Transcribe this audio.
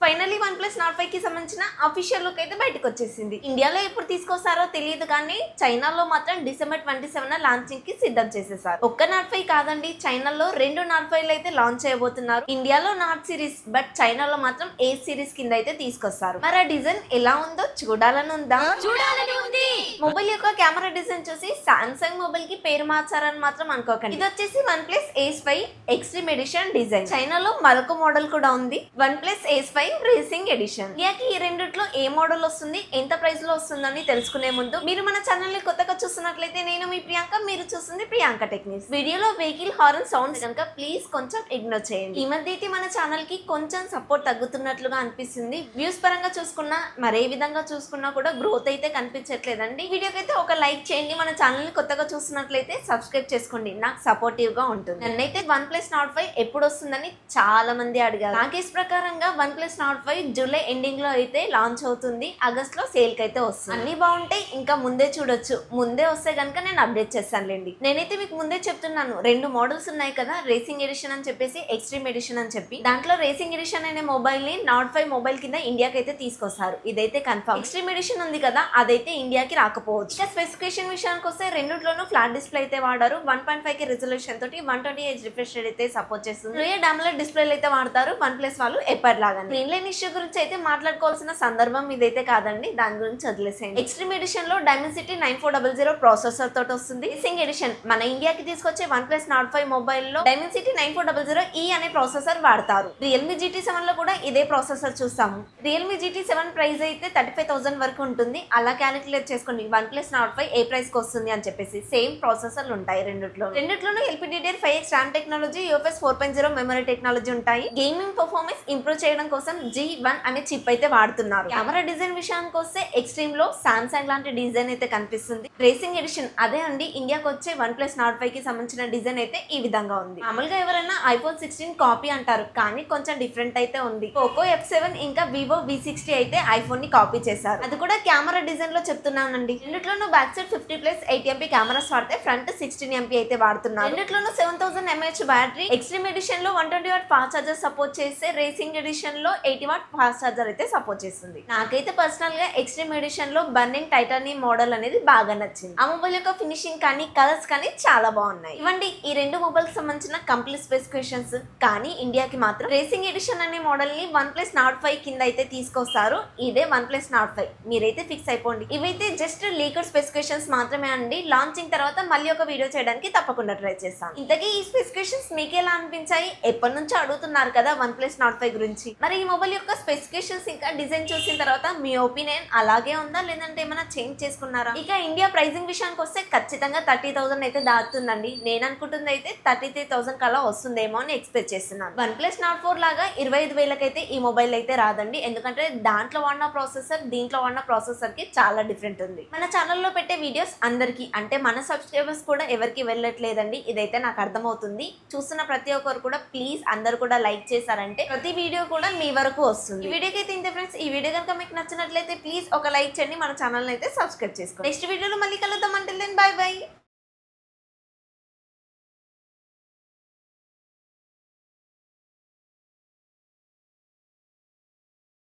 Finally OnePlus Nord 5 కి సంబంధించిన official look అయితే బయటకు వచ్చేసింది. ఇండియాలో ఎప్పుడు తీసుకొస్తారో తెలియదు కానీ చైనాలో మాత్రం December 27 లాంచింగ్ కి సిద్ధం చేసేసారు. ఒక్క Nord 5 కాదండి, చైనాలో 2 Nord 5 అయితే లాంచ్ చేయబోతున్నారు. ఇండియాలో Nord సిరీస్, బట్ చైనాలో మాత్రం ఏ సిరీస్ కింద అయితే తీసుకొస్తారు. మరి ఆ డిజైన్ ఎలా ఉందో చూడాలని ఉందా? చూడాలని ఉంది. మొబైల్ యొక్క కెమెరా డిజైన్ చూసి సామ్సంగ్ మొబైల్ కి పేరు మార్చారని మాత్రం అనుకోకండి. ఇది వచ్చేసి OnePlus Ace 5 extreme edition design. చైనాలో మరొక మోడల్ కూడా ఉంది, OnePlus Ace 5 రేసింగ్ ఎడిషన్. ఇండియాకి ఈ రెండిట్లో ఏ మోడల్ వస్తుంది, ఎంత ప్రైస్ లో వస్తుందని తెలుసుకునే ముందు మీరు మన ఛానల్ ని కొత్తగా చూస్తున్నట్లయితే నేను మీ ప్రియాంక, మీరు చూస్తుంది ప్రియాంక టెక్నిక్స్. వీడియోలో వెహికల్ హార్న్ సౌండ్స్ కనుక ప్లీజ్ కొంచెం ఇగ్నోర్ చేయండి. ఈ మధ్య అయితే మన ఛానల్ కి కొంచెం సపోర్ట్ తగ్గుతున్నట్లుగా అనిపిస్తుంది. వ్యూస్ పరంగా చూసుకున్నా మరే విధంగా చూసుకున్నా కూడా గ్రోత్ అయితే కనిపించట్లేదండి. వీడియోకి అయితే ఒక లైక్ చేయండి. మన ఛానల్ ని కొత్తగా చూస్తున్నట్లయితే సబ్స్క్రైబ్ చేసుకోండి, నాకు సపోర్టివ్ గా ఉంటుంది. నన్నైతే OnePlus Nord 5 ఎప్పుడు వస్తుందని చాలా మంది అడిగారు. నా కేసు ప్రకారంగా OnePlus Nord 5 జూలై ఎండింగ్ లో అయితే లాంచ్ అవుతుంది, ఆగస్ట్ లో సేల్ కి అయితే వస్తుంది. అన్ని బాగుంటాయి, ఇంకా ముందే చూడొచ్చు. ముందే వస్తే కనుక నేను అప్డేట్ చేస్తానులేండి. నేనైతే మీకు ముందే చెప్తున్నాను, 2 మోడల్స్ ఉన్నాయి కదా, రేసింగ్ ఎడిషన్ అని చెప్పేసి ఎక్స్ట్రీమ్ ఎడిషన్ అని చెప్పి. దాంట్లో రేసింగ్ ఎడిషన్ అనే మొబైల్ ని Nord 5 మొబైల్ కింద ఇండియాకి అయితే తీసుకొస్తారు, ఇదైతే కన్ఫర్మ్. ఎక్స్ట్రీమ్ ఎడిషన్ ఉంది కదా, అదైతే ఇండియాకి రాకపోవచ్చు. ఇక స్పెసిఫికేషన్ విషయానికి వస్తే రెండిట్లోనూ ఫ్లాట్ డిస్ప్లే అయితే వాడారు. 1.5K రిజల్యూషన్ తోటి 120Hz రిఫ్రెష్ రేట్ అయితే సపోర్ట్ చేస్తుంది. రియల్ AMOLED డిస్ప్లే అయితే వాడతారు OnePlus వాళ్ళు ఎప్పటిలాగా. స్క్రీన్ లైన్ ఇష్యూ గురించి అయితే మాట్లాడుకోవాల్సిన సందర్భం ఇదైతే కాదండి, దాని గురించి వదిలేసేయండి. ఎక్స్ట్రీమ్ ఎడిషన్ లో Dimensity 9400 ప్రాసెసర్ తోటి వస్తుంది. రేసింగ్ ఎడిషన్ మన ఇండియాకి తీసుకొచ్చే OnePlus Nord 5 మొబైల్ లో Dimensity 9400E అనే ప్రాసెసర్ వాడతారు. Realme GT7 లో కూడా ఇదే ప్రాసెసర్ చూస్తాము. Realme GT7 ప్రైస్ అయితే 35,000 వరకు ఉంటుంది. అలా క్యాలిక్యులేట్ చేసుకోండి OnePlus Nord 5 ఏ ప్రైస్ కి వస్తుంది అని చెప్పేసి. సేమ్ ప్రాసెసర్లు ఉంటాయి రెండిట్లోనూ LPDDR5X RAM technology, UFS 4.0 memory technology ఉంటాయి. గేమింగ్ పర్ఫార్మెన్స్ ఇంప్రూవ్ చేయడం కోసం G1 అనే చిప్ అయితే వాడుతున్నారు. కెమెరా డిజైన్ విషయానికి వస్తే ఎక్స్ట్రీమ్ లో సామ్సంగ్ లాంటి డిజైన్ అయితే కనిపిస్తుంది. రేసింగ్ ఎడిషన్ అదే అండి, ఇండియాకి వచ్చే OnePlus Nord 5 కి సంబంధించిన డిజైన్ అయితే ఈ విధంగా ఉంది. మామూలుగా ఎవరైనా iPhone 16 కాపీ అంటారు, కానీ కొంచెం డిఫరెంట్ అయితే ఉంది. Poco F7 ఇంకా Vivo V60 అయితే ఐఫోన్ ని కాపీ చేశారు, అది కూడా కెమెరా డిజైన్ లో చెప్తున్నానండి. రెండిట్లోనూ బ్యాక్ సైడ్ 50+8MP కెమెరాస్ వాడితే ఫ్రంట్ 16MP అయితే వాడుతున్నారు. రెండిట్లోనూ 7000 mAh బ్యాటరీ. ఎక్స్ట్రీమ్ ఎడిషన్ లో 120W ఫాస్ట్ చార్జర్ సపోర్ట్ చేస్తే రేసింగ్ ఎడిషన్ లో 80W ఫాస్ట్ చార్జర్ అయితే సపోర్ట్ చేస్తుంది. నాకైతే పర్సనల్ గా ఎక్స్ట్రీమ్ ఎడిషన్ లో బర్నింగ్ టైటానియం మోడల్ అనేది బాగా నచ్చింది. ఆ మొబైల్ యొక్క ఫినిషింగ్ కానీ కలర్స్ కానీ చాలా బాగున్నాయి. ఇవ్వండి ఈ 2 మొబైల్ సంబంధించిన కంప్లీట్ స్పెసిఫికేషన్స్. కానీ ఇండియాకి మాత్రం రేసింగ్ ఎడిషన్ అనే మోడల్ ని OnePlus Nord 5 కింద అయితే తీసుకొస్తారు. ఇదే OnePlus Nord 5, మీరైతే ఫిక్స్ అయిపోండి. ఇవైతే జస్ట్ లీకర్ స్పెసిఫికేషన్స్ మాత్రమే అండి. లాంచింగ్ తర్వాత మళ్ళీ ఒక వీడియో చేయడానికి తప్పకుండా ట్రై చేస్తాను. ఇంతకీ ఈ స్పెసిఫికేషన్స్ మీకు ఎలా అనిపించాయి? ఎప్పటి నుంచో అడుగుతున్నారు కదా OnePlus Nord 5 గురించి. మరి ఈ మొబైల్ యొక్క స్పెసిఫికేషన్స్ ఇంకా డిజైన్ చూసిన తర్వాత మీ ఒపీనియన్ అలాగే ఉందా, లేదంటే ఏమైనా చేంజ్ చేసుకున్నారా? ఇక ఇండియా ప్రైసింగ్ విషయానికి వస్తే ఖచ్చితంగా 30,000 అయితే దాటుతుందండి. నేను అనుకుంటుంది అయితే 33,000 కలా వస్తుందేమో అని ఎక్స్పెక్ట్ చేస్తున్నాను. OnePlus Nord 4 లాగా 25,000 అయితే ఈ మొబైల్ అయితే రాదండి, ఎందుకంటే దాంట్లో వాడిన ప్రాసెసర్ దీంట్లో వాడిన ప్రాసెసర్ కి చాలా డిఫరెంట్ ఉంది. మన ఛానల్లో పెట్టే వీడియోస్ అందరికి, అంటే మన సబ్స్క్రైబర్స్ కూడా ఎవరికి వెళ్ళట్లేదండి, ఇదైతే నాకు అర్థమవుతుంది. చూస్తున్న ప్రతి ఒక్కరు కూడా ప్లీజ్ అందరు కూడా లైక్ చేశారంటే ప్రతి వీడియో కూడా మీ వరకు వస్తుంది. ఈ వీడియోకి అయితే ఇంతే ఫ్రెండ్స్. ఈ వీడియో కనుక మీకు నచ్చినట్లయితే ప్లీజ్ ఒక లైక్ చేయండి, మన ఛానల్ అయితే సబ్స్క్రైబ్ చేసుకోండి. నెక్స్ట్ వీడియోలో మళ్ళీ కలుద్దాం. అంటే బై బై.